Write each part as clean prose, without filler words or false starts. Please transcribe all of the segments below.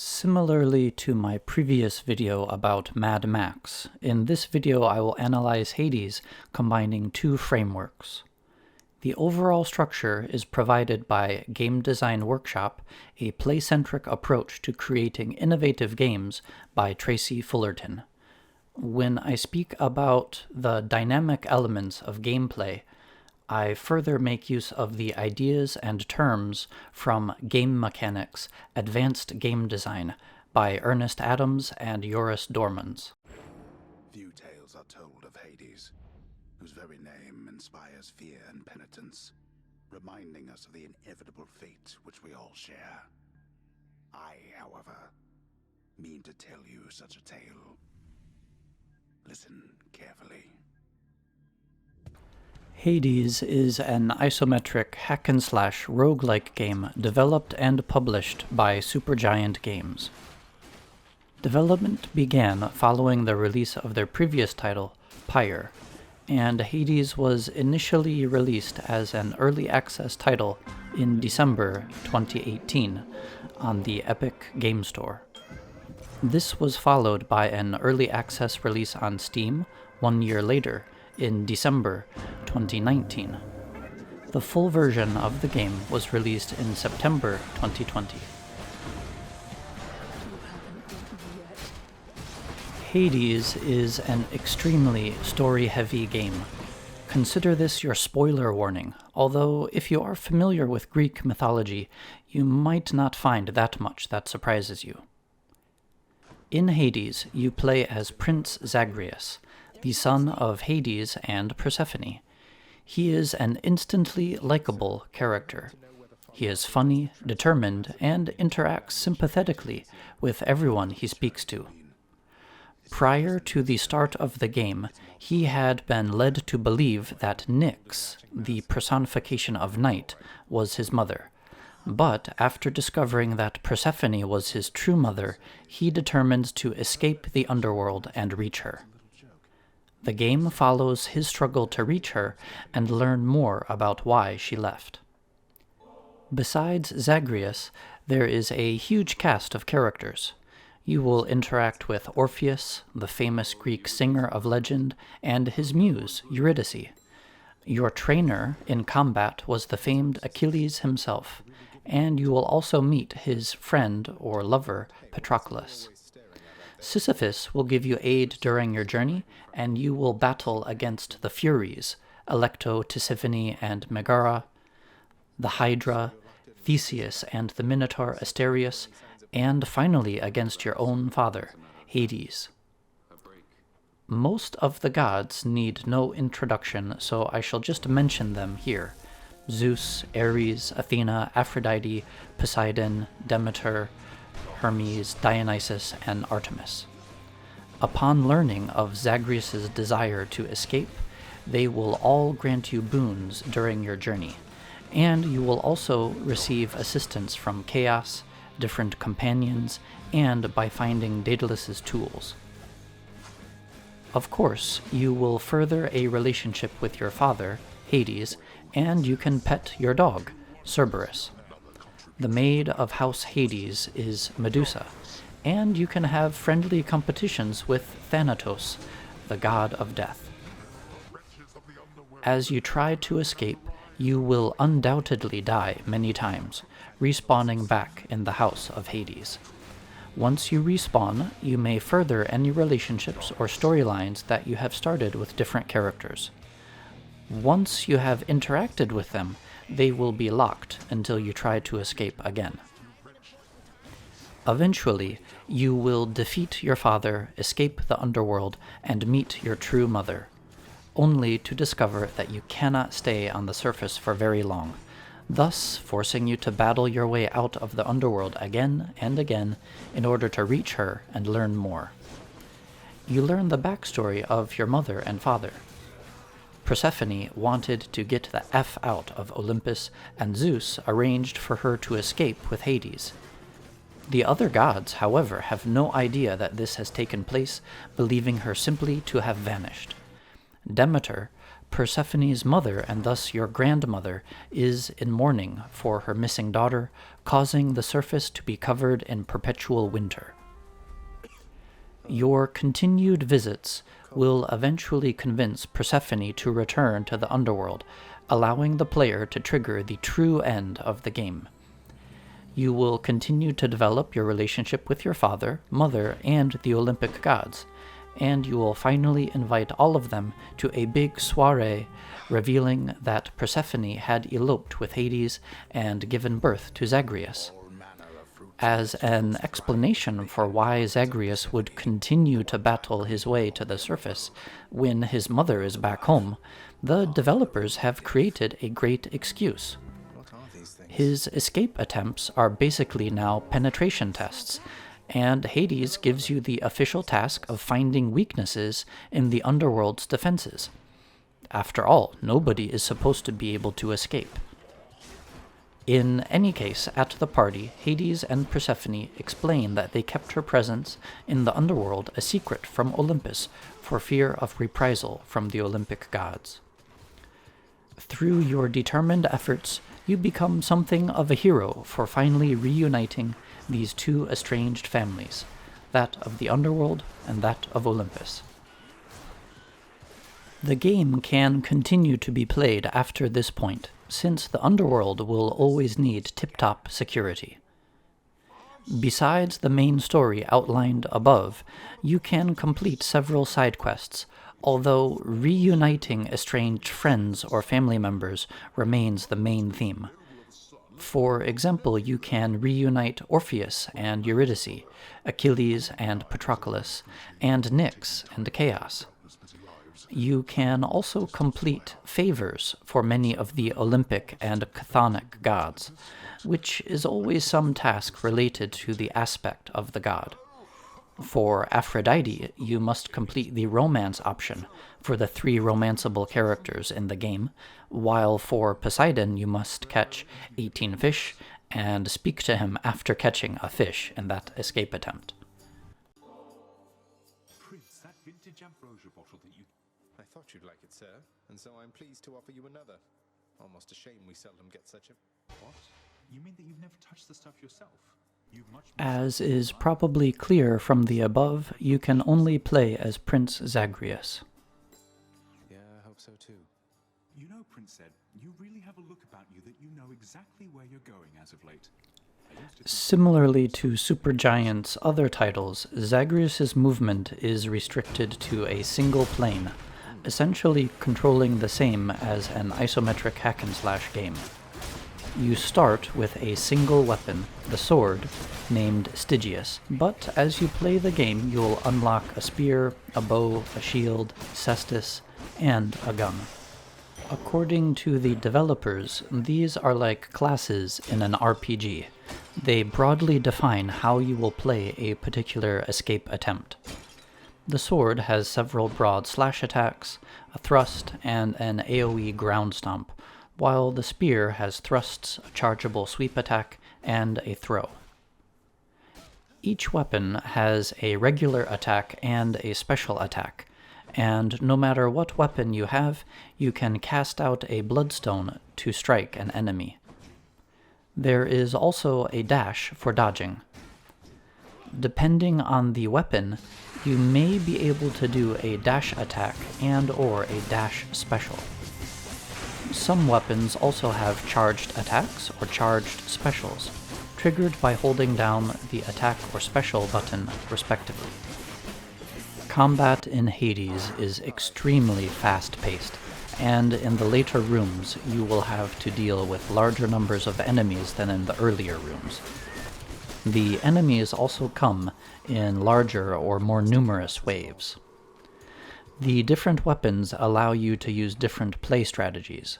Similarly to my previous video about Mad Max, in this video I will analyze Hades combining two frameworks. The overall structure is provided by Game Design Workshop, a play-centric approach to creating innovative games by Tracy Fullerton. When I speak about the dynamic elements of gameplay, I further make use of the ideas and terms from Game Mechanics, Advanced Game Design by Ernest Adams and Joris Doormans. Few tales are told of Hades, whose very name inspires fear and penitence, reminding us of the inevitable fate which we all share. I, however, mean to tell you such a tale. Listen carefully. Hades is an isometric hack-and-slash roguelike game developed and published by Supergiant Games. Development began following the release of their previous title, Pyre, and Hades was initially released as an early access title in December 2018 on the Epic Game Store. This was followed by an early access release on Steam 1 year later, in December 2019. The full version of the game was released in September 2020. Hades is an extremely story-heavy game. Consider this your spoiler warning, although if you are familiar with Greek mythology, you might not find that much that surprises you. In Hades, you play as Prince Zagreus, the son of Hades and Persephone. He is an instantly likable character. He is funny, determined, and interacts sympathetically with everyone he speaks to. Prior to the start of the game, he had been led to believe that Nyx, the personification of night, was his mother. But after discovering that Persephone was his true mother, he determined to escape the underworld and reach her. The game follows his struggle to reach her and learn more about why she left. Besides Zagreus, there is a huge cast of characters. You will interact with Orpheus, the famous Greek singer of legend, and his muse, Eurydice. Your trainer in combat was the famed Achilles himself, and you will also meet his friend or lover, Patroclus. Sisyphus will give you aid during your journey, and you will battle against the Furies, Alecto, Tisiphone, and Megara, the Hydra, Theseus and the Minotaur Asterius, and finally against your own father, Hades. Most of the gods need no introduction, so I shall just mention them here. Zeus, Ares, Athena, Aphrodite, Poseidon, Demeter, Hermes, Dionysus, and Artemis. Upon learning of Zagreus' desire to escape, they will all grant you boons during your journey, and you will also receive assistance from Chaos, different companions, and by finding Daedalus' tools. Of course, you will further a relationship with your father, Hades, and you can pet your dog, Cerberus. The maid of House Hades is Medusa, and you can have friendly competitions with Thanatos, the god of death. As you try to escape, you will undoubtedly die many times, respawning back in the House of Hades. Once you respawn, you may further any relationships or storylines that you have started with different characters. Once you have interacted with them, they will be locked until you try to escape again. Eventually, you will defeat your father, escape the underworld, and meet your true mother, only to discover that you cannot stay on the surface for very long, thus forcing you to battle your way out of the underworld again and again in order to reach her and learn more. You learn the backstory of your mother and father. Persephone wanted to get the F out of Olympus, and Zeus arranged for her to escape with Hades. The other gods, however, have no idea that this has taken place, believing her simply to have vanished. Demeter Persephone's mother, and thus your grandmother, is in mourning for her missing daughter, causing the surface to be covered in perpetual winter. Your continued visits will eventually convince Persephone to return to the underworld, allowing the player to trigger the true end of the game. You will continue to develop your relationship with your father, mother, and the Olympic gods, and you will finally invite all of them to a big soiree revealing that Persephone had eloped with Hades and given birth to Zagreus. As an explanation for why Zagreus would continue to battle his way to the surface when his mother is back home, the developers have created a great excuse. His escape attempts are basically now penetration tests, and Hades gives you the official task of finding weaknesses in the underworld's defenses. After all, nobody is supposed to be able to escape. In any case, at the party, Hades and Persephone explain that they kept her presence in the underworld a secret from Olympus for fear of reprisal from the Olympic gods. Through your determined efforts, you become something of a hero for finally reuniting these two estranged families, that of the underworld and that of Olympus. The game can continue to be played after this point, since the underworld will always need tip-top security. Besides the main story outlined above, you can complete several side quests, although reuniting estranged friends or family members remains the main theme. For example, you can reunite Orpheus and Eurydice, Achilles and Patroclus, and Nyx and Chaos. You can also complete favors for many of the Olympic and chthonic gods, which is always some task related to the aspect of the god. For Aphrodite, you must complete the romance option for the 3 romanceable characters in the game, while for Poseidon you must catch 18 fish and speak to him after catching a fish in that escape attempt. Prince, that vintage ambrosia bottle that you... I thought you'd like it, sir, and so I'm pleased to offer you another. Almost a shame we seldom get such a... What? You mean that you've never touched the stuff yourself? As is probably clear from the above, you can only play as Prince Zagreus. Yeah, I hope so too. You know, Prince said, you really have a look about you that you know exactly where you're going as of late. Similarly to Supergiant's other titles, Zagreus's movement is restricted to a single plane, essentially controlling the same as an isometric hack-and-slash game. You start with a single weapon, the sword, named Stygius, but as you play the game you'll unlock a spear, a bow, a shield, cestus, and a gun. According to the developers, these are like classes in an RPG. They broadly define how you will play a particular escape attempt. The sword has several broad slash attacks, a thrust, and an AoE ground stomp, while the spear has thrusts, a chargeable sweep attack, and a throw. Each weapon has a regular attack and a special attack, and no matter what weapon you have, you can cast out a bloodstone to strike an enemy. There is also a dash for dodging. Depending on the weapon, you may be able to do a dash attack and/or a dash special. Some weapons also have charged attacks or charged specials, triggered by holding down the attack or special button, respectively. Combat in Hades is extremely fast-paced, and in the later rooms you will have to deal with larger numbers of enemies than in the earlier rooms. The enemies also come in larger or more numerous waves. The different weapons allow you to use different play strategies.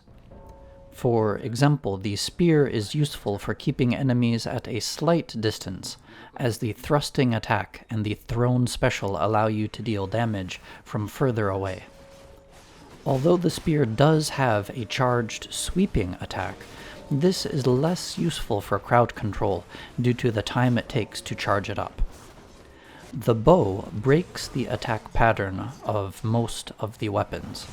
For example, the spear is useful for keeping enemies at a slight distance, as the thrusting attack and the thrown special allow you to deal damage from further away. Although the spear does have a charged sweeping attack, this is less useful for crowd control due to the time it takes to charge it up. The bow breaks the attack pattern of most of the weapons.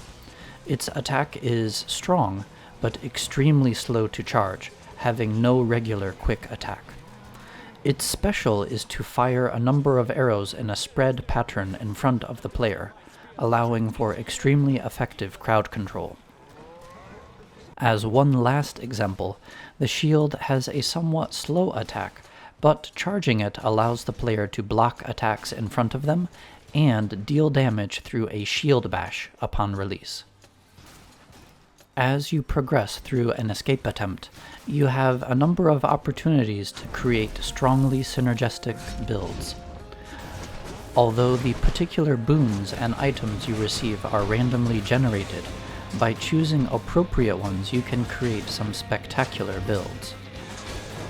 Its attack is strong, but extremely slow to charge, having no regular quick attack. Its special is to fire a number of arrows in a spread pattern in front of the player, allowing for extremely effective crowd control. As one last example, the shield has a somewhat slow attack, but charging it allows the player to block attacks in front of them and deal damage through a shield bash upon release. As you progress through an escape attempt, you have a number of opportunities to create strongly synergistic builds. Although the particular boons and items you receive are randomly generated, by choosing appropriate ones you can create some spectacular builds.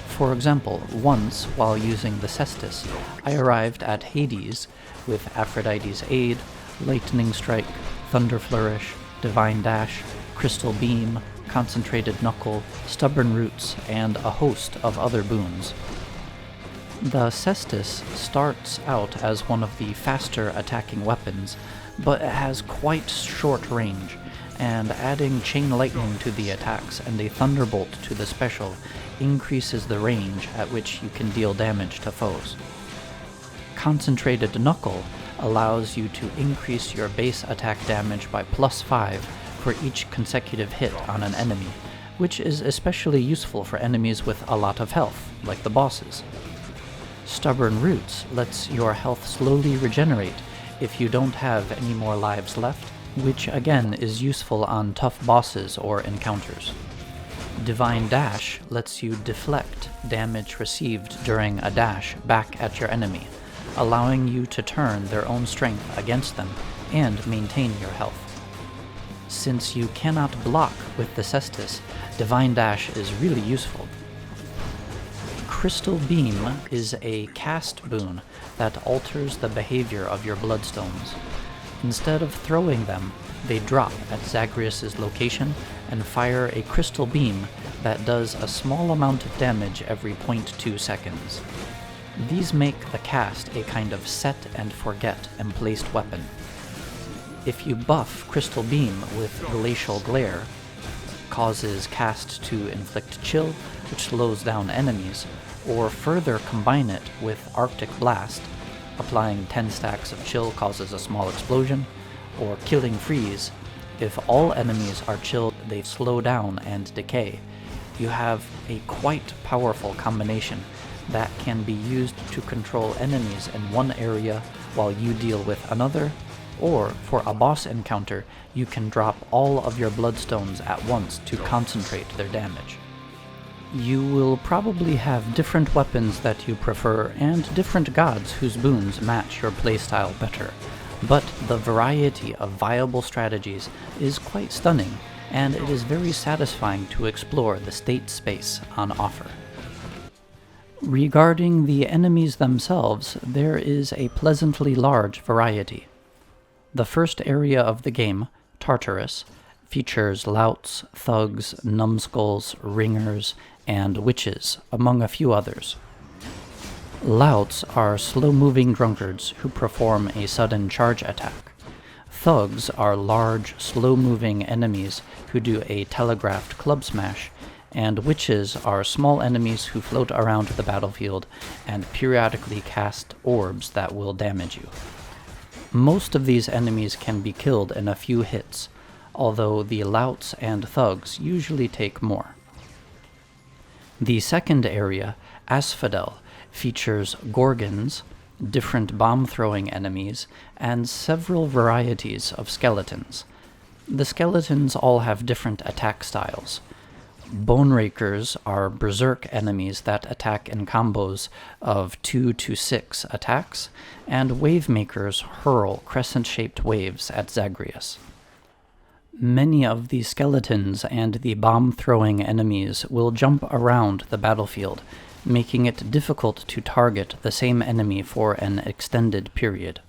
For example, once, while using the Cestus, I arrived at Hades with Aphrodite's Aid, Lightning Strike, Thunder Flourish, Divine Dash, Crystal Beam, Concentrated Knuckle, Stubborn Roots, and a host of other boons. The Cestus starts out as one of the faster attacking weapons, but it has quite short range, and adding Chain Lightning to the attacks and a Thunderbolt to the special increases the range at which you can deal damage to foes. Concentrated Knuckle allows you to increase your base attack damage by +5 for each consecutive hit on an enemy, which is especially useful for enemies with a lot of health, like the bosses. Stubborn Roots lets your health slowly regenerate if you don't have any more lives left, which again is useful on tough bosses or encounters. Divine Dash lets you deflect damage received during a dash back at your enemy, allowing you to turn their own strength against them and maintain your health. Since you cannot block with the Cestus, Divine Dash is really useful. Crystal Beam is a cast boon that alters the behavior of your bloodstones. Instead of throwing them, they drop at Zagreus' location and fire a crystal beam that does a small amount of damage every 0.2 seconds. These make the cast a kind of set and forget emplaced weapon. If you buff Crystal Beam with Glacial Glare, causes cast to inflict chill, which slows down enemies, or further combine it with Arctic Blast, applying 10 stacks of chill causes a small explosion, or Killing Freeze, if all enemies are chilled they slow down and decay, you have a quite powerful combination that can be used to control enemies in one area while you deal with another, or for a boss encounter you can drop all of your bloodstones at once to concentrate their damage. You will probably have different weapons that you prefer and different gods whose boons match your playstyle better, but the variety of viable strategies is quite stunning, and it is very satisfying to explore the state space on offer. Regarding the enemies themselves, there is a pleasantly large variety. The first area of the game, Tartarus, features louts, thugs, numbskulls, ringers, and witches, among a few others. Louts are slow-moving drunkards who perform a sudden charge attack. Thugs are large, slow-moving enemies who do a telegraphed club smash, and witches are small enemies who float around the battlefield and periodically cast orbs that will damage you. Most of these enemies can be killed in a few hits, although the louts and thugs usually take more. The second area, Asphodel, features gorgons, different bomb-throwing enemies, and several varieties of skeletons. The skeletons all have different attack styles. Bone Rakers are berserk enemies that attack in combos of 2 to 6 attacks, and Wave Makers hurl crescent-shaped waves at Zagreus. Many of the skeletons and the bomb-throwing enemies will jump around the battlefield, making it difficult to target the same enemy for an extended period.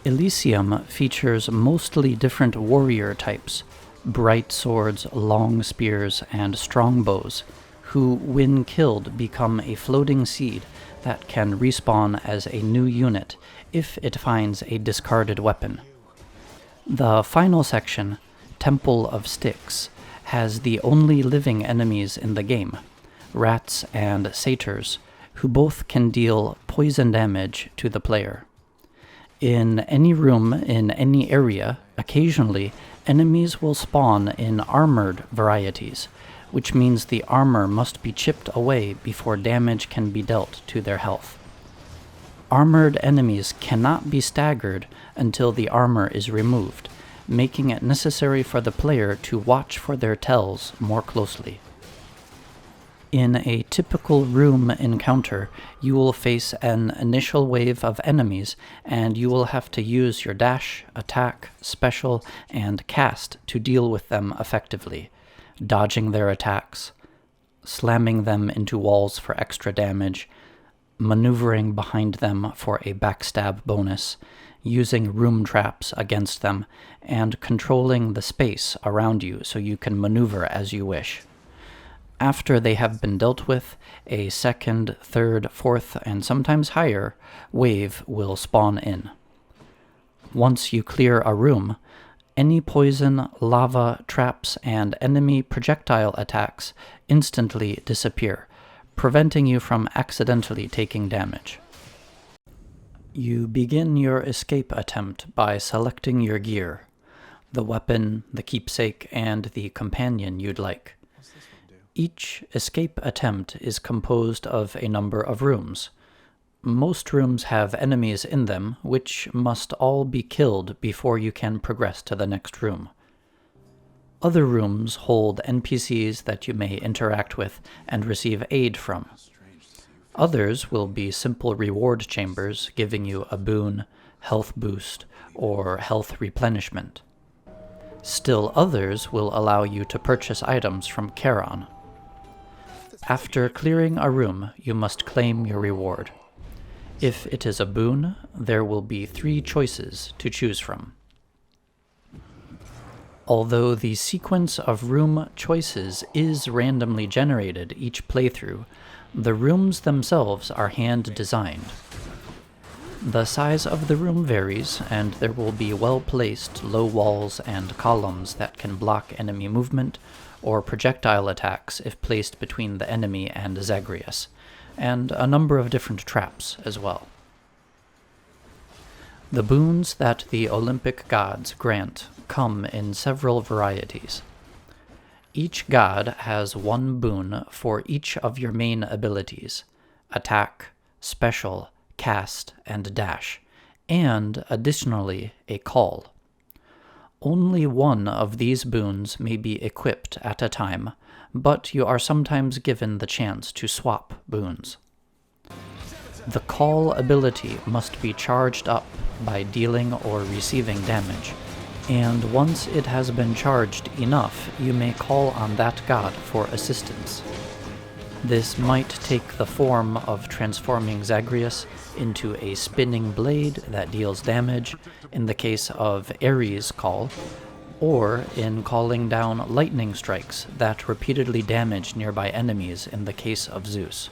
Elysium features mostly different warrior types, bright swords, long spears, and strong bows, who, when killed, become a floating seed that can respawn as a new unit if it finds a discarded weapon. The final section, Temple of Styx, has the only living enemies in the game, rats and satyrs, who both can deal poison damage to the player. In any room in any area, occasionally, enemies will spawn in armored varieties, which means the armor must be chipped away before damage can be dealt to their health. Armored enemies cannot be staggered until the armor is removed, making it necessary for the player to watch for their tells more closely. In a typical room encounter, you will face an initial wave of enemies, and you will have to use your dash, attack, special, and cast to deal with them effectively, dodging their attacks, slamming them into walls for extra damage, maneuvering behind them for a backstab bonus, using room traps against them, and controlling the space around you so you can maneuver as you wish. After they have been dealt with, a second, third, fourth, and sometimes higher wave will spawn in. Once you clear a room, any poison, lava, traps, and enemy projectile attacks instantly disappear, preventing you from accidentally taking damage. You begin your escape attempt by selecting your gear, the weapon, the keepsake, and the companion you'd like. Each escape attempt is composed of a number of rooms. Most rooms have enemies in them, which must all be killed before you can progress to the next room. Other rooms hold NPCs that you may interact with and receive aid from. Others will be simple reward chambers, giving you a boon, health boost, or health replenishment. Still others will allow you to purchase items from Charon. After clearing a room, you must claim your reward. If it is a boon, there will be 3 choices to choose from. Although the sequence of room choices is randomly generated each playthrough, the rooms themselves are hand-designed. The size of the room varies, and there will be well-placed low walls and columns that can block enemy movement, or projectile attacks if placed between the enemy and Zagreus, and a number of different traps as well. The boons that the Olympic gods grant come in several varieties. Each god has 1 boon for each of your main abilities, attack, special, cast, and dash, and additionally a call. Only 1 of these boons may be equipped at a time, but you are sometimes given the chance to swap boons. The call ability must be charged up by dealing or receiving damage, and once it has been charged enough, you may call on that god for assistance. This might take the form of transforming Zagreus into a spinning blade that deals damage in the case of Ares' call, or in calling down lightning strikes that repeatedly damage nearby enemies in the case of Zeus.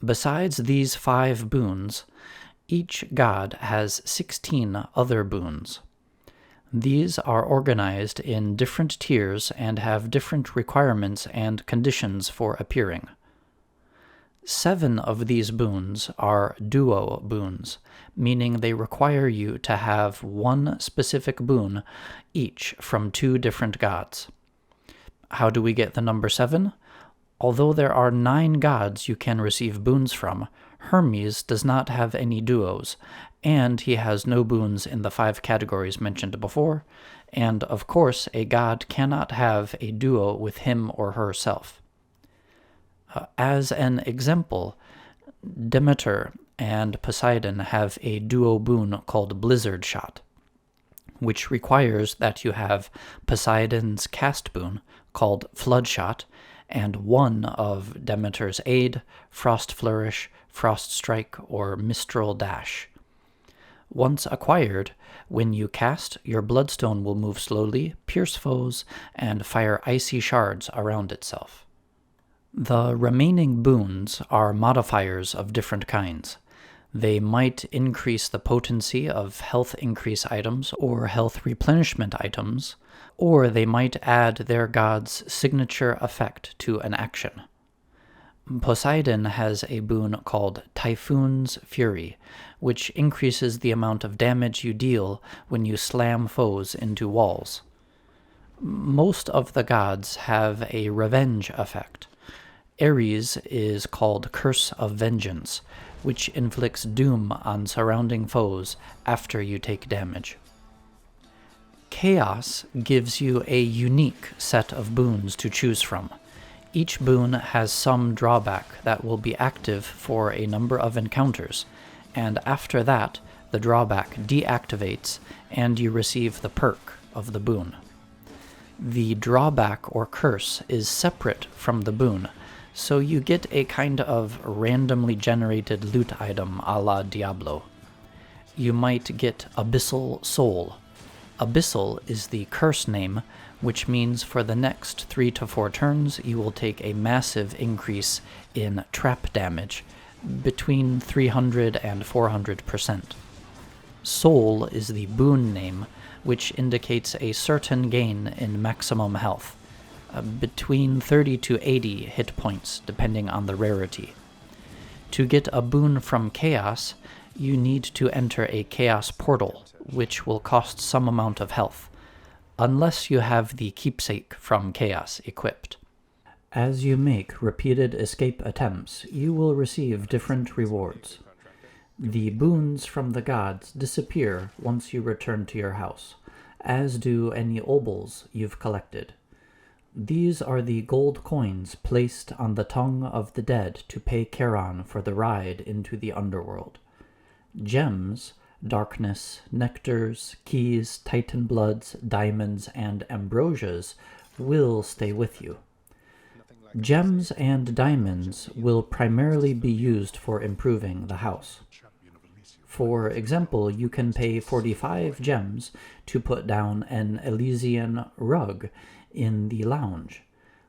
Besides these 5 boons, each god has 16 other boons. These are organized in different tiers and have different requirements and conditions for appearing. 7 of these boons are duo boons, meaning they require you to have 1 specific boon each from 2 different gods. How do we get the number 7? Although there are 9 gods you can receive boons from, Hermes does not have any duos, and he has no boons in the 5 categories mentioned before, and of course a god cannot have a duo with him or herself. As an example, Demeter and Poseidon have a duo boon called Blizzard Shot, which requires that you have Poseidon's cast boon called Flood Shot, and 1 of Demeter's Aid, Frost Flourish, Frost Strike, or Mistral Dash. Once acquired, when you cast, your bloodstone will move slowly, pierce foes, and fire icy shards around itself. The remaining boons are modifiers of different kinds. They might increase the potency of health increase items or health replenishment items, or they might add their god's signature effect to an action. Poseidon has a boon called Typhoon's Fury, which increases the amount of damage you deal when you slam foes into walls. Most of the gods have a revenge effect. Ares is called Curse of Vengeance, which inflicts doom on surrounding foes after you take damage. Chaos gives you a unique set of boons to choose from. Each boon has some drawback that will be active for a number of encounters, and after that, the drawback deactivates and you receive the perk of the boon. The drawback or curse is separate from the boon, so you get a kind of randomly generated loot item a la Diablo. You might get Abyssal Soul. Abyssal is the curse name, which means for the next 3 to 4 turns you will take a massive increase in trap damage, between 300 and 400%. Soul is the boon name, which indicates a certain gain in maximum health, between 30 to 80 hit points depending on the rarity. To get a boon from Chaos, you need to enter a Chaos portal, which will cost some amount of health, unless you have the keepsake from Chaos equipped. As you make repeated escape attempts, you will receive different rewards. The boons from the gods disappear once you return to your house, as do any obols you've collected. These are the gold coins placed on the tongue of the dead to pay Charon for the ride into the underworld. Gems, darkness, nectars, keys, titan bloods, diamonds, and ambrosias will stay with you. Gems and diamonds will primarily be used for improving the house. For example, you can pay 45 gems to put down an Elysian rug in the lounge.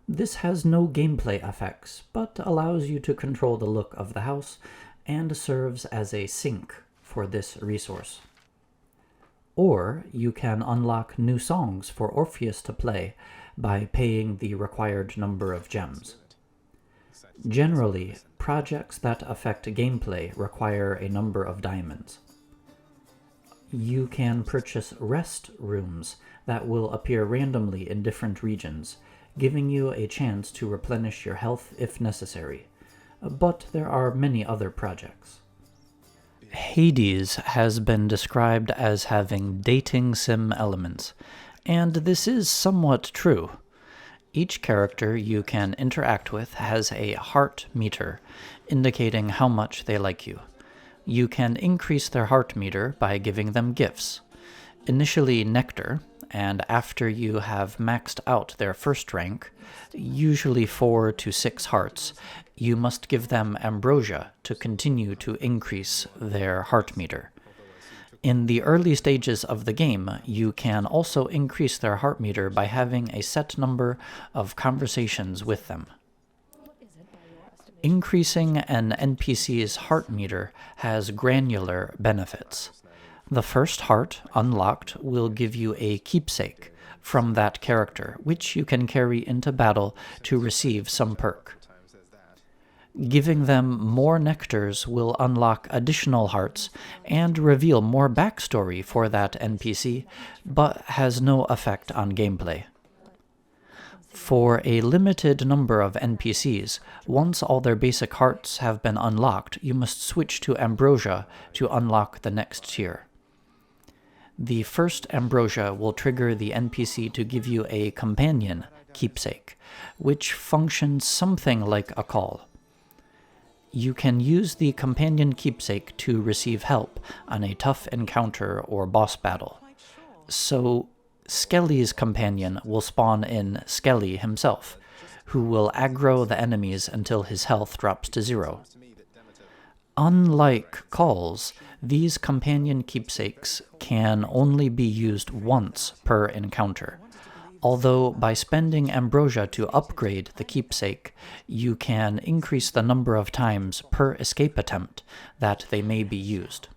This has no gameplay effects, but allows you to control the look of the house and serves as a sink for this resource. Or you can unlock new songs for Orpheus to play by paying the required number of gems. Generally, projects that affect gameplay require a number of diamonds. You can purchase rest rooms that will appear randomly in different regions, giving you a chance to replenish your health if necessary. But there are many other projects. Hades has been described as having dating sim elements, and this is somewhat true. Each character you can interact with has a heart meter, indicating how much they like you. You can increase their heart meter by giving them gifts. Initially nectar, and after you have maxed out their first rank, usually 4 to 6 hearts, you must give them ambrosia to continue to increase their heart meter. In the early stages of the game, you can also increase their heart meter by having a set number of conversations with them. Increasing an NPC's heart meter has granular benefits. The first heart unlocked will give you a keepsake from that character, which you can carry into battle to receive some perk. Giving them more nectars will unlock additional hearts and reveal more backstory for that NPC, but has no effect on gameplay. For a limited number of NPCs, once all their basic hearts have been unlocked, you must switch to ambrosia to unlock the next tier. The first ambrosia will trigger the NPC to give you a companion keepsake, which functions something like a call. You can use the companion keepsake to receive help on a tough encounter or boss battle. So, Skelly's companion will spawn in Skelly himself, who will aggro the enemies until his health drops to 0. Unlike calls, these companion keepsakes can only be used once per encounter. although by spending ambrosia to upgrade the keepsake, you can increase the number of times per escape attempt that they may be used.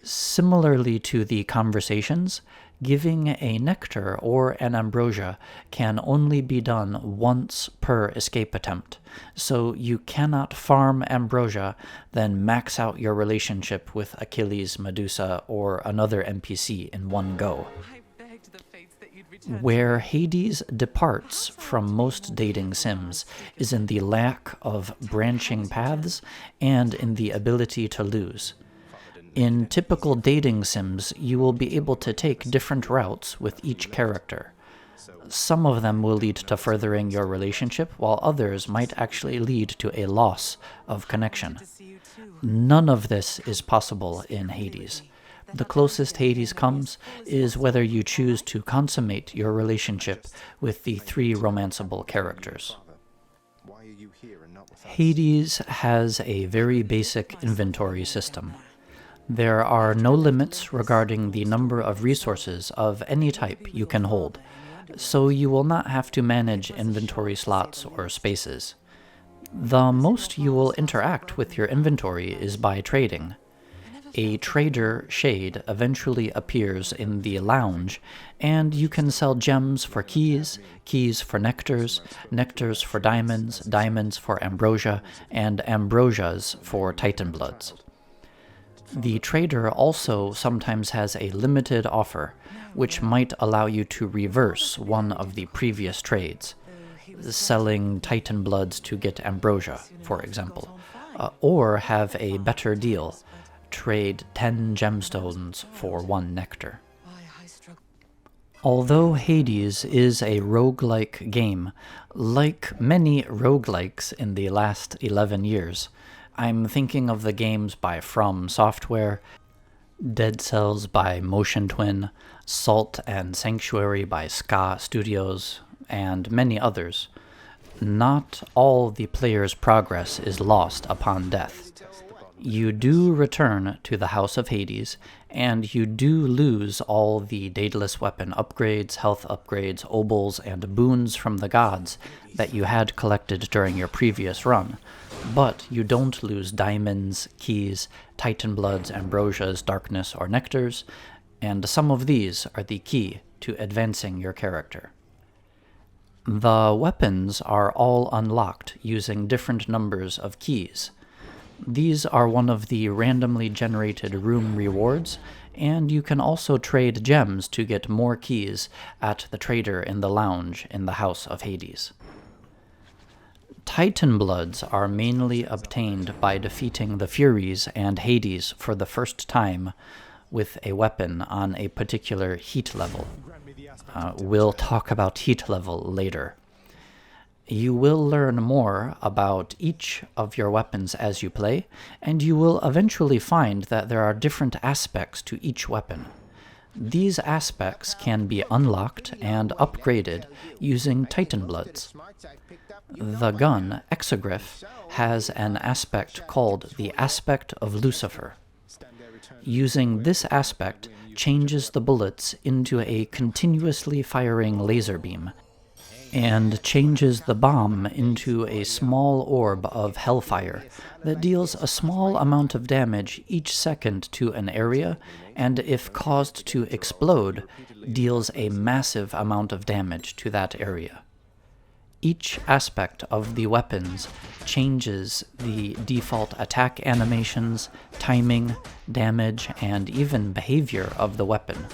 Similarly to the conversations, giving a nectar or an ambrosia can only be done once per escape attempt, so you cannot farm ambrosia, then max out your relationship with Achilles, Medusa, or another NPC in one go. Where Hades departs from most dating sims is in the lack of branching paths and in the ability to lose. In typical dating sims, you will be able to take different routes with each character. Some of them will lead to furthering your relationship, while others might actually lead to a loss of connection. None of this is possible in Hades. The closest Hades comes is whether you choose to consummate your relationship with the 3 romanceable characters. Hades has a very basic inventory system. There are no limits regarding the number of resources of any type you can hold, so you will not have to manage inventory slots or spaces. The most you will interact with your inventory is by trading. A trader shade eventually appears in the lounge, and you can sell gems for keys, keys for nectars, nectars for diamonds, diamonds for ambrosia, and ambrosias for Titan Bloods. The trader also sometimes has a limited offer, which might allow you to reverse one of the previous trades, selling Titan Bloods to get ambrosia, for example, or have a better deal, trade 10 gemstones for 1 nectar. Although Hades is a roguelike game, like many roguelikes in the last 11 years, I'm thinking of the games by From Software, Dead Cells by Motion Twin, Salt and Sanctuary by Ska Studios, and many others. Not all the player's progress is lost upon death. You do return to the House of Hades, and you do lose all the Daedalus weapon upgrades, health upgrades, obols, and boons from the gods that you had collected during your previous run, but you don't lose diamonds, keys, Titan Bloods, ambrosias, darkness, or nectars, and some of these are the key to advancing your character. The weapons are all unlocked using different numbers of keys. These are one of the randomly generated room rewards, and you can also trade gems to get more keys at the trader in the lounge in the House of Hades. Titan Bloods are mainly obtained by defeating the Furies and Hades for the first time with a weapon on a particular heat level. We'll talk about heat level later. You will learn more about each of your weapons as you play, and you will eventually find that there are different aspects to each weapon. These aspects can be unlocked and upgraded using Titan Bloods. The gun, Exogryph, has an aspect called the Aspect of Lucifer. Using this aspect changes the bullets into a continuously firing laser beam, and changes the bomb into a small orb of hellfire that deals a small amount of damage each second to an area, and if caused to explode, deals a massive amount of damage to that area. Each aspect of the weapons changes the default attack animations, timing, damage, and even behavior of the weapon.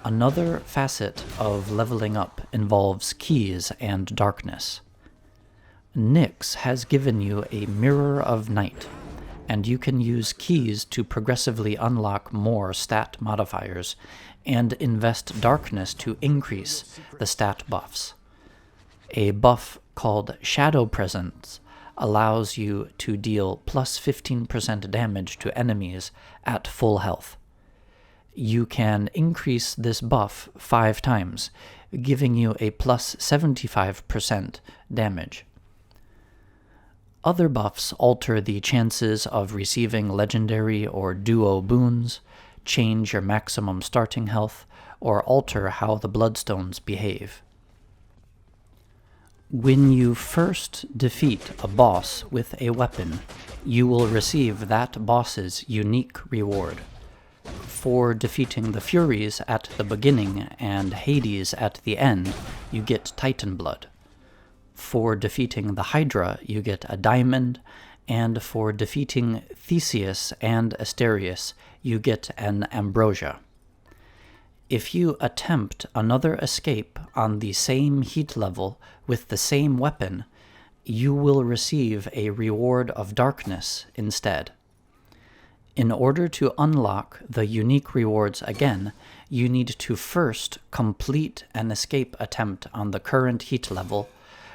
Another facet of leveling up involves keys and darkness. Nyx has given you a Mirror of Night, and you can use keys to progressively unlock more stat modifiers and invest darkness to increase the stat buffs. A buff called Shadow Presence allows you to deal plus 15% damage to enemies at full health. You can increase this buff 5 times, giving you a plus 75% damage. Other buffs alter the chances of receiving legendary or duo boons, change your maximum starting health, or alter how the bloodstones behave. When you first defeat a boss with a weapon, you will receive that boss's unique reward. For defeating the Furies at the beginning and Hades at the end, you get Titan Blood. For defeating the Hydra, you get a diamond, and for defeating Theseus and Asterius, you get an ambrosia. If you attempt another escape on the same heat level with the same weapon, you will receive a reward of darkness instead. In order to unlock the unique rewards again, you need to first complete an escape attempt on the current heat level,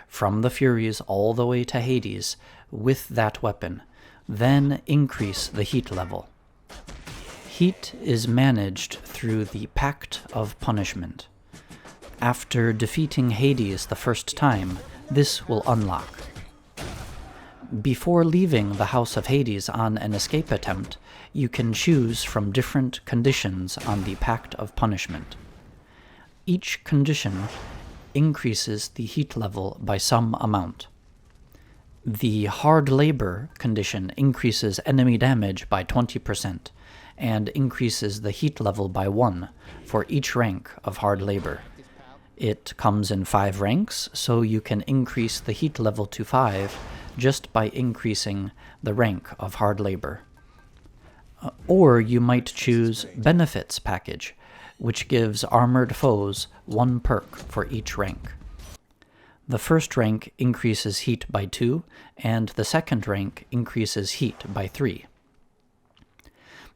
from the Furies all the way to Hades, with that weapon, then increase the heat level. Heat is managed through the Pact of Punishment. After defeating Hades the first time, this will unlock. Before leaving the House of Hades on an escape attempt, you can choose from different conditions on the Pact of Punishment. Each condition increases the heat level by some amount. The Hard Labor condition increases enemy damage by 20%, and increases the heat level by 1 for each rank of Hard Labor. It comes in 5 ranks, so you can increase the heat level to 5 just by increasing the rank of Hard Labor. Or you might choose Benefits Package, which gives armored foes 1 perk for each rank. The first rank increases heat by 2, and the second rank increases heat by 3.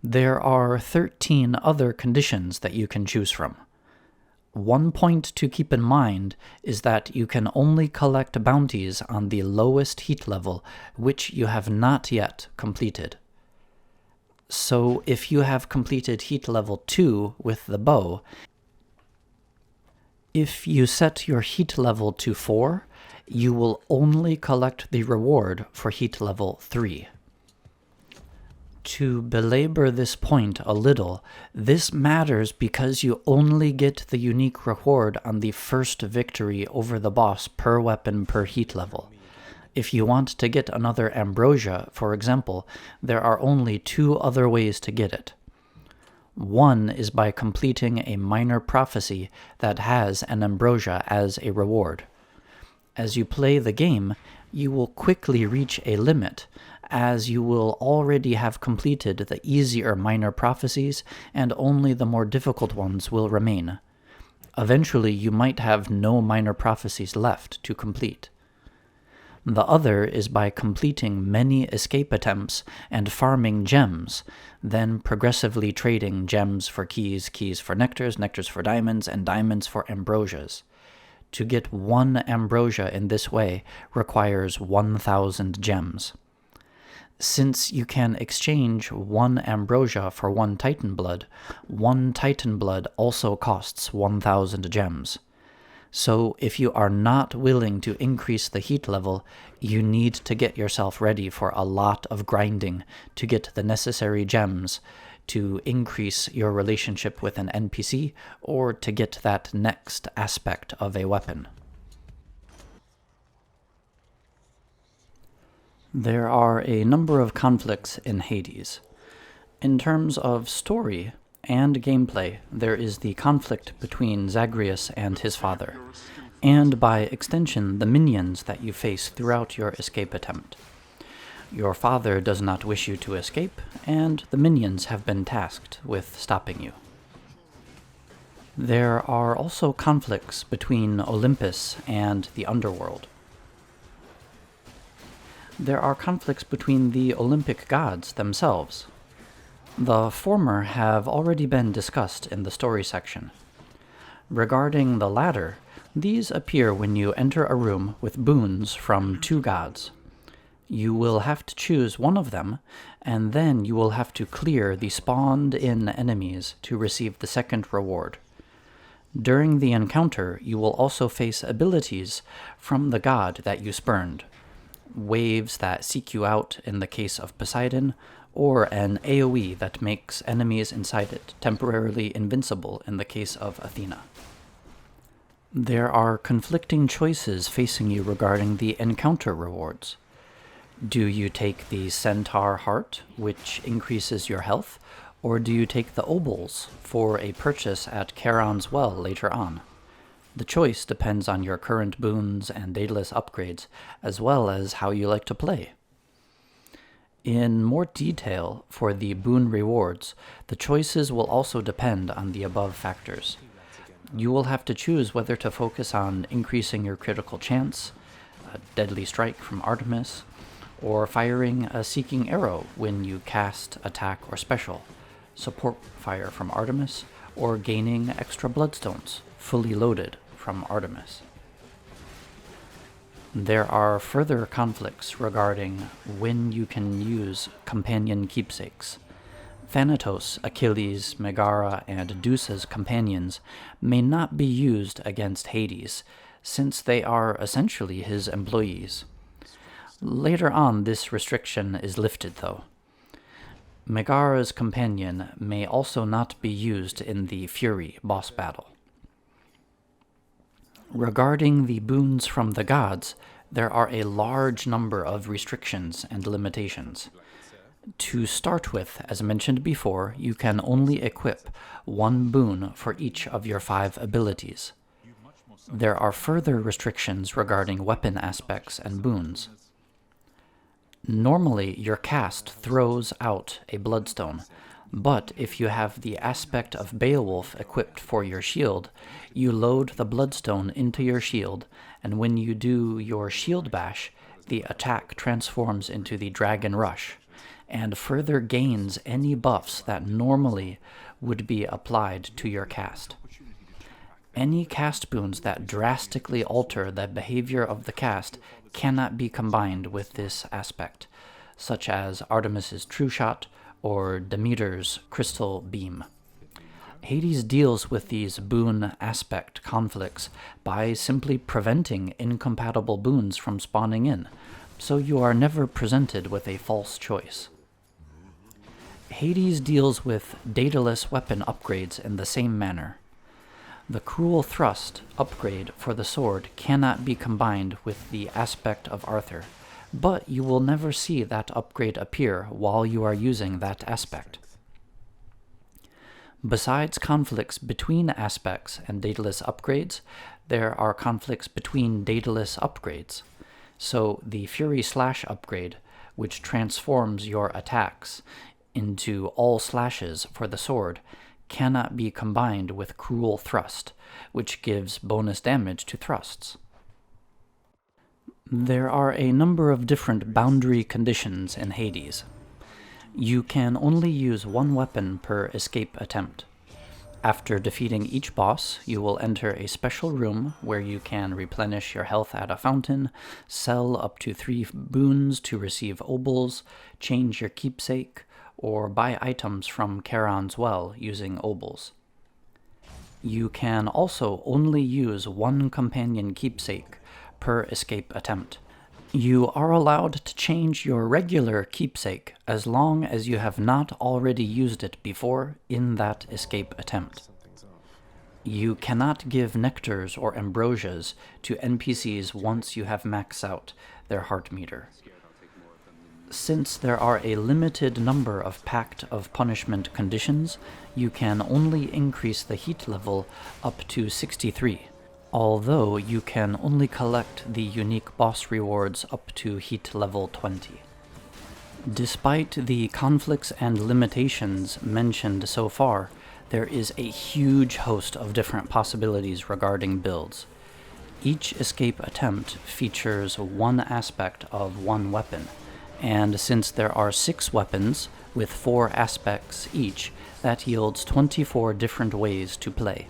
There are 13 other conditions that you can choose from. One point to keep in mind is that you can only collect bounties on the lowest heat level, which you have not yet completed. So if you have completed heat level 2 with the bow, if you set your heat level to 4, you will only collect the reward for heat level 3. To belabor this point a little, this matters because you only get the unique reward on the first victory over the boss per weapon per heat level. If you want to get another ambrosia, for example, there are only 2 other ways to get it. One is by completing a minor prophecy that has an ambrosia as a reward. As you play the game, you will quickly reach a limit, as you will already have completed the easier minor prophecies and only the more difficult ones will remain. Eventually, you might have no minor prophecies left to complete. The other is by completing many escape attempts and farming gems, then progressively trading gems for keys, keys for nectars, nectars for diamonds, and diamonds for ambrosias. To get 1 ambrosia in this way requires 1,000 gems. Since you can exchange 1 ambrosia for 1 Titan Blood, 1 Titan Blood also costs 1,000 gems. So if you are not willing to increase the heat level, you need to get yourself ready for a lot of grinding to get the necessary gems to increase your relationship with an NPC or to get that next aspect of a weapon. There are a number of conflicts in Hades. In terms of story and gameplay, there is the conflict between Zagreus and his father, and by extension the minions that you face throughout your escape attempt. Your father does not wish you to escape, and the minions have been tasked with stopping you. There are also conflicts between Olympus and the underworld. There are conflicts between the Olympic gods themselves. The former have already been discussed in the story section. Regarding the latter, these appear when you enter a room with boons from 2 gods. You will have to choose one of them, and then you will have to clear the spawned-in enemies to receive the second reward. During the encounter, you will also face abilities from the god that you spurned. Waves that seek you out in the case of Poseidon, or an AoE that makes enemies inside it temporarily invincible in the case of Athena. There are conflicting choices facing you regarding the encounter rewards. Do you take the Centaur Heart, which increases your health, or do you take the Obols for a purchase at Charon's Well later on? The choice depends on your current boons and Daedalus upgrades, as well as how you like to play. In more detail, for the boon rewards, the choices will also depend on the above factors. You will have to choose whether to focus on increasing your critical chance, a deadly strike from Artemis, or firing a seeking arrow when you cast, attack, or special, support fire from Artemis, or gaining extra bloodstones, fully loaded, from Artemis. There are further conflicts regarding when you can use companion keepsakes. Thanatos, Achilles, Megara, and Deuce's companions may not be used against Hades, since they are essentially his employees. Later on, this restriction is lifted, though. Megara's companion may also not be used in the Fury boss battle. Regarding the boons from the gods, there are a large number of restrictions and limitations. To start with, as mentioned before, you can only equip one boon for each of your 5 abilities. There are further restrictions regarding weapon aspects and boons. Normally, your cast throws out a bloodstone, but if you have the aspect of Beowulf equipped for your shield, you load the bloodstone into your shield, and when you do your shield bash, the attack transforms into the Dragon Rush, and further gains any buffs that normally would be applied to your cast. Any cast boons that drastically alter the behavior of the cast cannot be combined with this aspect, such as Artemis's True Shot or Demeter's Crystal Beam. Hades deals with these boon aspect conflicts by simply preventing incompatible boons from spawning in, so you are never presented with a false choice. Hades deals with Daedalus weapon upgrades in the same manner. The Cruel Thrust upgrade for the sword cannot be combined with the aspect of Arthur, but you will never see that upgrade appear while you are using that aspect. Besides conflicts between aspects and Daedalus upgrades, there are conflicts between Daedalus upgrades. So the Fury Slash upgrade, which transforms your attacks into all slashes for the sword, cannot be combined with Cruel Thrust, which gives bonus damage to thrusts. There are a number of different boundary conditions in Hades. You can only use one weapon per escape attempt. After defeating each boss, you will enter a special room where you can replenish your health at a fountain, sell up to 3 boons to receive obols, change your keepsake, or buy items from Charon's Well using obols. You can also only use one companion keepsake per escape attempt. You are allowed to change your regular keepsake as long as you have not already used it before in that escape attempt. You cannot give nectars or ambrosias to NPCs once you have maxed out their heart meter. Since there are a limited number of Pact of Punishment conditions, you can only increase the heat level up to 63, although you can only collect the unique boss rewards up to heat level 20. Despite the conflicts and limitations mentioned so far, there is a huge host of different possibilities regarding builds. Each escape attempt features one aspect of one weapon, and since there are 6 weapons with 4 aspects each, that yields 24 different ways to play.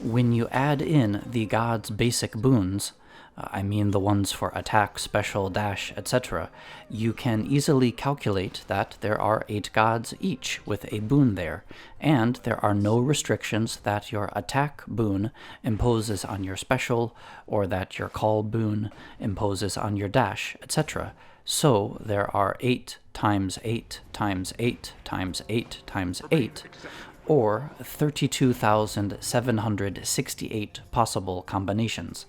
When you add in the gods' basic boons, I mean the ones for attack, special, dash, etc., you can easily calculate that there are 8 gods each with a boon there, and there are no restrictions that your attack boon imposes on your special, or that your call boon imposes on your dash, etc. So there are 8 times 8 times 8 times 8 times 8, or 32,768 possible combinations.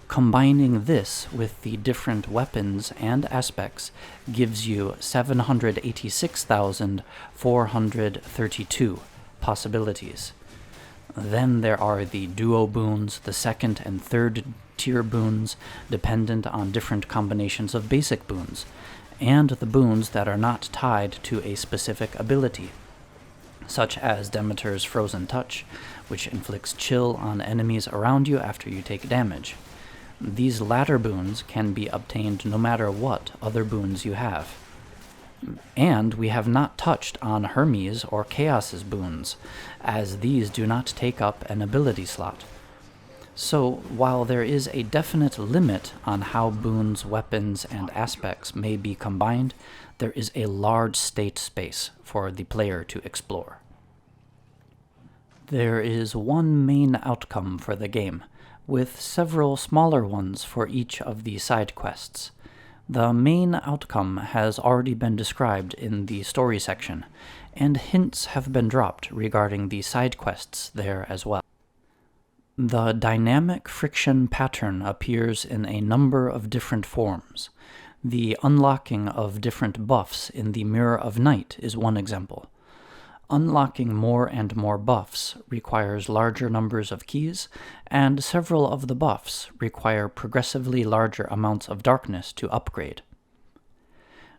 Combining this with the different weapons and aspects gives you 786,432 possibilities. Then there are the duo boons, the second and third tier boons, dependent on different combinations of basic boons, and the boons that are not tied to a specific ability, such as Demeter's Frozen Touch, which inflicts chill on enemies around you after you take damage. These latter boons can be obtained no matter what other boons you have. And we have not touched on Hermes or Chaos's boons, as these do not take up an ability slot. So, while there is a definite limit on how boons, weapons, and aspects may be combined, there is a large state space for the player to explore. There is one main outcome for the game, with several smaller ones for each of the side quests. The main outcome has already been described in the story section, and hints have been dropped regarding the side quests there as well. The dynamic friction pattern appears in a number of different forms. The unlocking of different buffs in the Mirror of Night is one example. Unlocking more and more buffs requires larger numbers of keys, and several of the buffs require progressively larger amounts of darkness to upgrade.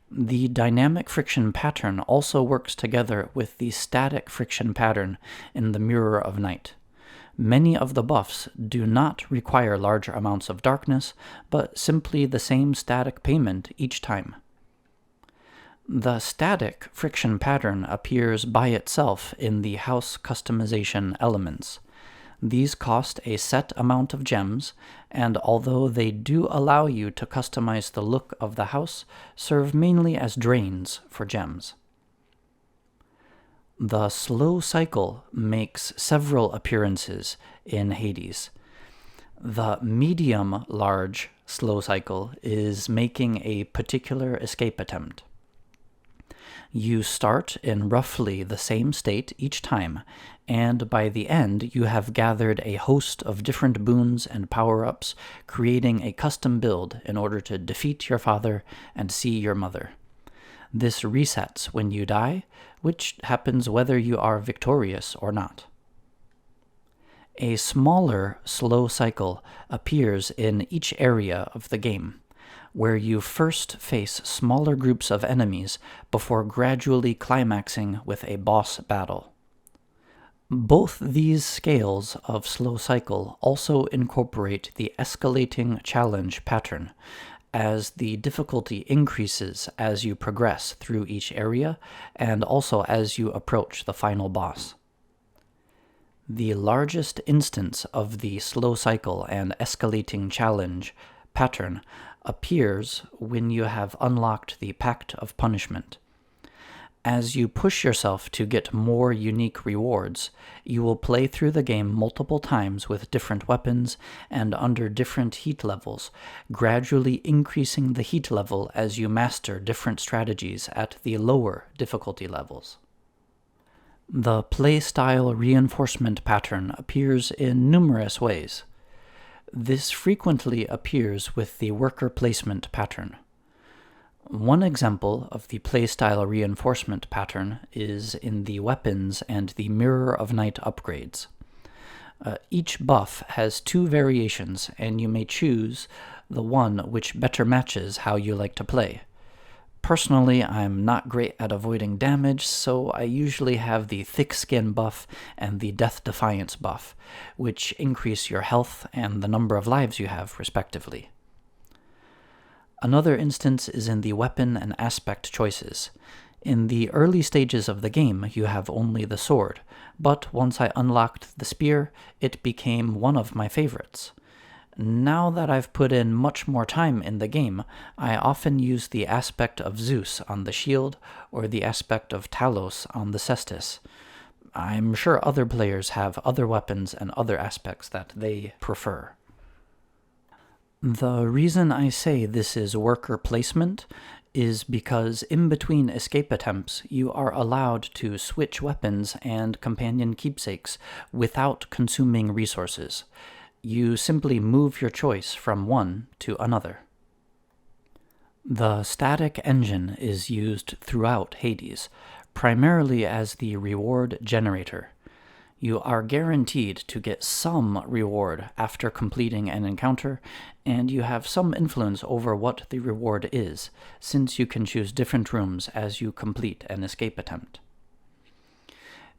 The dynamic friction pattern also works together with the static friction pattern in the Mirror of Night. Many of the buffs do not require larger amounts of darkness, but simply the same static payment each time. The static friction pattern appears by itself in the house customization elements. These cost a set amount of gems, and although they do allow you to customize the look of the house, serve mainly as drains for gems. The slow cycle makes several appearances in Hades. The medium-large slow cycle is making a particular escape attempt. You start in roughly the same state each time, and by the end you have gathered a host of different boons and power-ups, creating a custom build in order to defeat your father and see your mother. This resets when you die, which happens whether you are victorious or not. A smaller slow cycle appears in each area of the game, where you first face smaller groups of enemies before gradually climaxing with a boss battle. Both these scales of slow cycle also incorporate the escalating challenge pattern, as the difficulty increases as you progress through each area, and also as you approach the final boss. The largest instance of the slow cycle and escalating challenge pattern appears when you have unlocked the Pact of Punishment. As you push yourself to get more unique rewards, you will play through the game multiple times with different weapons and under different heat levels, gradually increasing the heat level as you master different strategies at the lower difficulty levels. The playstyle reinforcement pattern appears in numerous ways. This frequently appears with the worker placement pattern. One example of the playstyle reinforcement pattern is in the weapons and the Mirror of Night upgrades. Each buff has 2 variations, and you may choose the one which better matches how you like to play. Personally, I'm not great at avoiding damage, so I usually have the Thick Skin buff and the Death Defiance buff, which increase your health and the number of lives you have, respectively. Another instance is in the weapon and aspect choices. In the early stages of the game, you have only the sword, but once I unlocked the spear, it became one of my favorites. Now that I've put in much more time in the game, I often use the aspect of Zeus on the shield or the aspect of Talos on the cestus. I'm sure other players have other weapons and other aspects that they prefer. The reason I say this is worker placement is because in between escape attempts, you are allowed to switch weapons and companion keepsakes without consuming resources. You simply move your choice from one to another. The static engine is used throughout Hades, primarily as the reward generator. You are guaranteed to get some reward after completing an encounter, and you have some influence over what the reward is, since you can choose different rooms as you complete an escape attempt.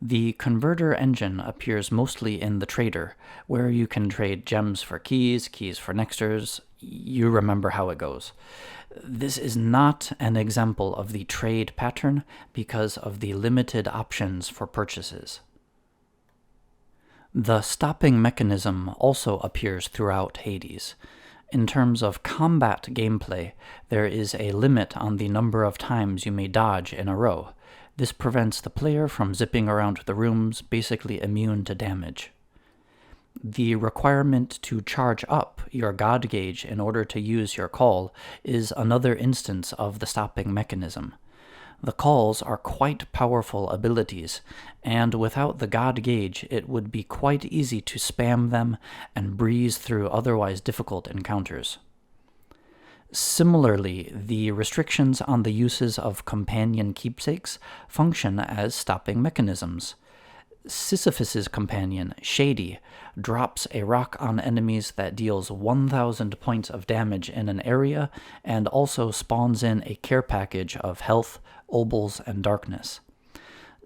The converter engine appears mostly in the trader, where you can trade gems for keys, keys for nexters. You remember how it goes. This is not an example of the trade pattern because of the limited options for purchases. The stopping mechanism also appears throughout Hades. In terms of combat gameplay, there is a limit on the number of times you may dodge in a row. This prevents the player from zipping around the rooms, basically immune to damage. The requirement to charge up your God gauge in order to use your call is another instance of the stopping mechanism. The calls are quite powerful abilities, and without the God gauge it would be quite easy to spam them and breeze through otherwise difficult encounters. Similarly, the restrictions on the uses of companion keepsakes function as stopping mechanisms. Sisyphus's companion, Shady, drops a rock on enemies that deals 1,000 points of damage in an area and also spawns in a care package of health, obols, and darkness.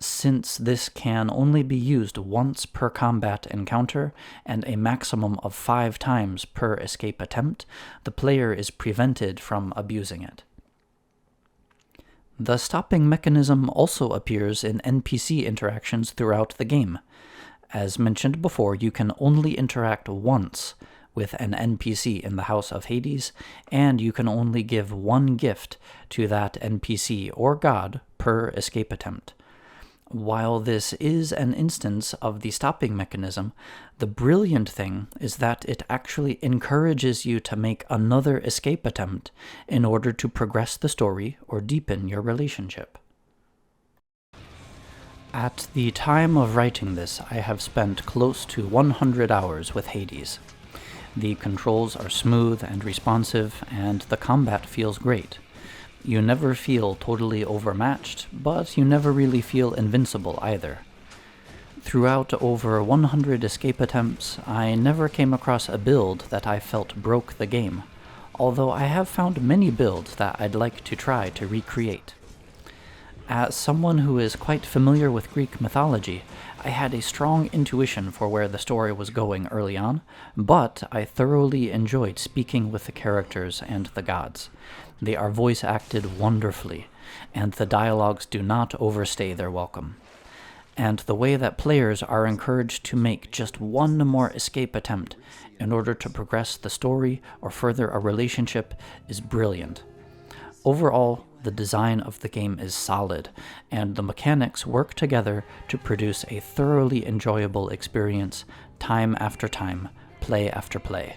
Since this can only be used once per combat encounter and a maximum of 5 times per escape attempt, the player is prevented from abusing it. The stopping mechanism also appears in NPC interactions throughout the game. As mentioned before, you can only interact once with an NPC in the House of Hades, and you can only give one gift to that NPC or god per escape attempt. While this is an instance of the stopping mechanism, the brilliant thing is that it actually encourages you to make another escape attempt in order to progress the story or deepen your relationship. At the time of writing this, I have spent close to 100 hours with Hades. The controls are smooth and responsive, and the combat feels great. You never feel totally overmatched, but you never really feel invincible either. Throughout over 100 escape attempts, I never came across a build that I felt broke the game, although I have found many builds that I'd like to try to recreate. As someone who is quite familiar with Greek mythology, I had a strong intuition for where the story was going early on, but I thoroughly enjoyed speaking with the characters and the gods. They are voice acted wonderfully, and the dialogues do not overstay their welcome. And the way that players are encouraged to make just one more escape attempt in order to progress the story or further a relationship is brilliant. Overall, the design of the game is solid, and the mechanics work together to produce a thoroughly enjoyable experience time after time, play after play.